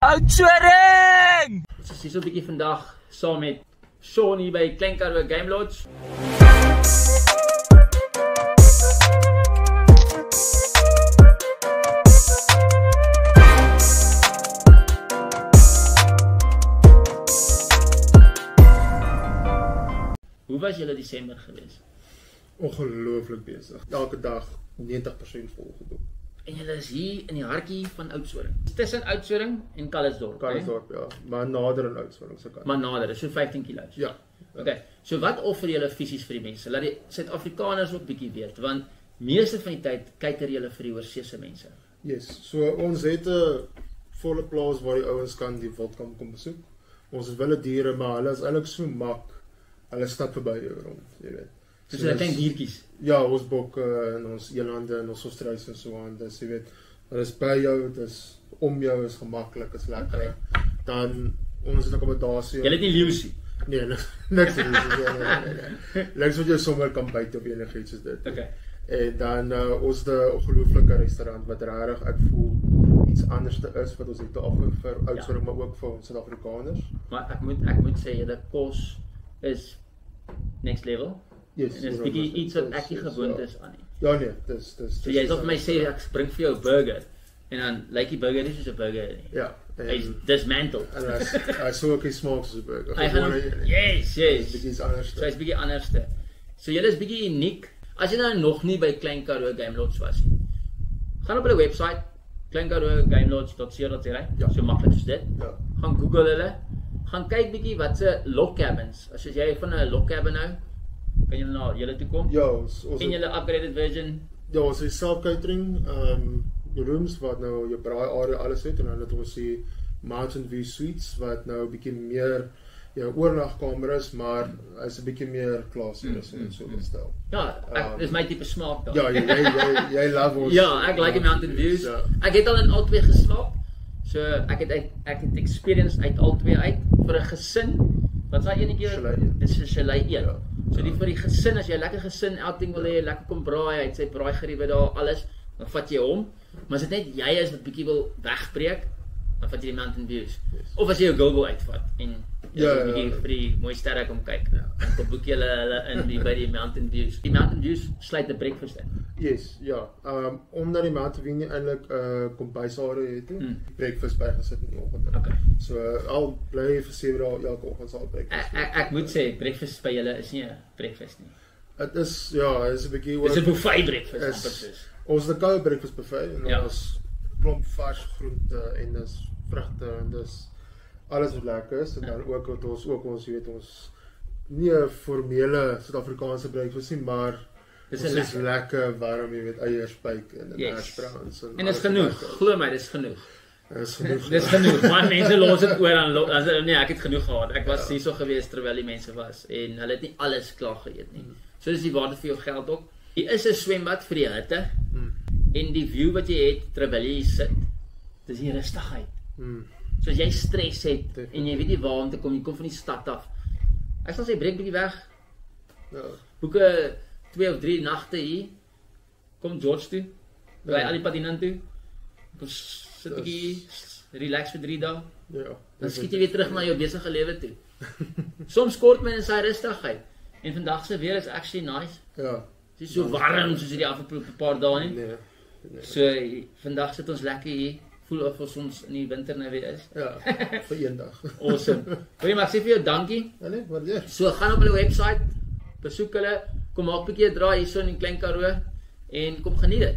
Oudtshoorn! Ons is so 'n bietjie vandag saam met Sean hier by Klein Karoo Game Lodge. Hoe was julle Desember geweest? Ongelooflik besig. Elke dag 90% volgeboek. En julle is hier in die hartjie van Oudtshoorn. Tussen Oudtshoorn en Calitzdorp. Calitzdorp, ja. Maar nader aan Oudtshoorn se kant. Maar nader, so 15 km. Ja. Okay. So wat offer julle fisies vir die mense? Laat die Suid-Afrikaners ook bietjie weet, want meeste van die tyd kyker julle vir die oorseese mense. Yes. So ons het 'n volle plaas waar die ouens kan die wildkamp kom besoek. Ons het wilde diere, maar hulle is eintlik so mak. Hulle stap verby jou rond, jy weet. So hulle klein diertjies. Ja, ons bokke en ons elande en ons ostruise en so aan. Dis jy weet, hulle is by jou, dis om jou, is gemaklik, is lekker. Okay. Dan ons het akkommodasie. Jy het nie leeu's nie. Nee, niks nie. Nee. Langs wat jy sommer kan byt op enigiets soos dit. Okay. En dan ons het 'n ongelooflike restaurant wat regtig ek voel iets anderste is wat ons het te offer vir Oudtshoorn, maar ook vir ons Suid-Afrikaners. Maar ek moet sê julle kos is next level. Yes, en dis bietjie iets wat ek nie gewoond is aan nie. Ja nee, dis so jy sal vir my sê ek bring vir jou 'n burger en dan lyk die burger nie soos 'n burger nie. Ja. Hy's dismantled. En hy sou ook nie smaak soos 'n burger. Yes. Bietjie anderste. So hy's bietjie anderste. So julle is bietjie uniek. As jy nou nog nie by Klein Karoo Game Lodge was nie, gaan op hulle webwerf kleinkaroogamelodge.co.za. Ja. So maklik soos dit. Ja. Gaan Google hulle. Gaan kyk bietjie wat se log cabins. As jy van 'n log cabin hou, kan jy na julle toe kom. Ja, ons en julle upgraded version. Ja, ons het self catering, rooms wat nou jou braai area alles het en dan het ons die Mountain View Suites wat nou 'n bietjie meer jou oornagkamer is, maar hy's 'n bietjie meer classy is en so bestel. Ja, dis my tipe smaak daar. Ja, jy love ons. Ja, ek like die Mountain Views. Ja. Ek het al in al twee geslaap. So ek het experience uit al twee uit vir 'n gesin. Wat sal enetjie? Dis 'n chalet 1. Ja. So die vir die gesin, as jy 'n lekker gesin outing wil hê, lekker kom braai, hy het sy braaigeriewe daar, alles, dan vat jy hom. Maar as dit net jy is wat bietjie wil wegbreek, dan vat jy die Mountain Views. Yes. Of as jy jou girl wil uitvat en jy bietjie vir die mooi sterre kom kyk. Ja. Dan boek jy hulle in by die Mountain Views. Die Mountain Views sluit 'n breakfast in. Yes, ja. Omdat die Mountain View eintlik 'n kombuisarea het, breakfast bygesit in die oggend. Okay. So al bly vir 7 dae elke oggend sal breakfast. Ek moet sê breakfast by julle is nie 'n breakfast nie. Dit is ja, is 'n bietjie oor. Dis 'n buffet breakfast. Ons het 'n koue breakfast buffet en ons klomp vars groente en dis vrugte en dis alles wat lekker is en dan ook wat ons jy weet ons nie 'n formele Suid-Afrikaanse breakfast nie, maar dis is lekker warm, jy weet eiers, byk en hash browns en dis genoeg. Glo my, dis genoeg. Dis genoeg. Dis genoeg. Maar mense los dit oor aan nee, ek het genoeg gehad. Ek was hierso gewees terwyl die mense was en hulle het nie alles klaar geëet nie. So dis die waarde vir jou geld ook. Hier is 'n swembad vir die hitte. En die view wat jy het terwyl jy sit, dis die rustigheid. So as jy stres het en jy weet nie waar om te kom, jy kom van die stad af. Ek sal sê breek bietjie weg. Ja. Boek 2 of 3 nagte hier. Kom George toe. By al die pad toe. Kom sit bietjie relax vir 3 dae. Ja. Dan skiet jy weer terug na jou besige lewe toe. Soms kort men in sy rustigheid. En vandag se weer is actually nice. Ja. Dit is so warm soos hierdie afgelope paar dae nie. Nee. So vandag sit ons lekker hier. Voel of ons in die winter nou weer is. Ja, vir eendag. Awesome. Wil jy maar sê vir jou dankie? Ja nee, wat jy. So gaan op hulle webwerf, besoek hulle, kom maak 'n bietjie 'n draai hierso in Klein Karoo en kom geniet dit.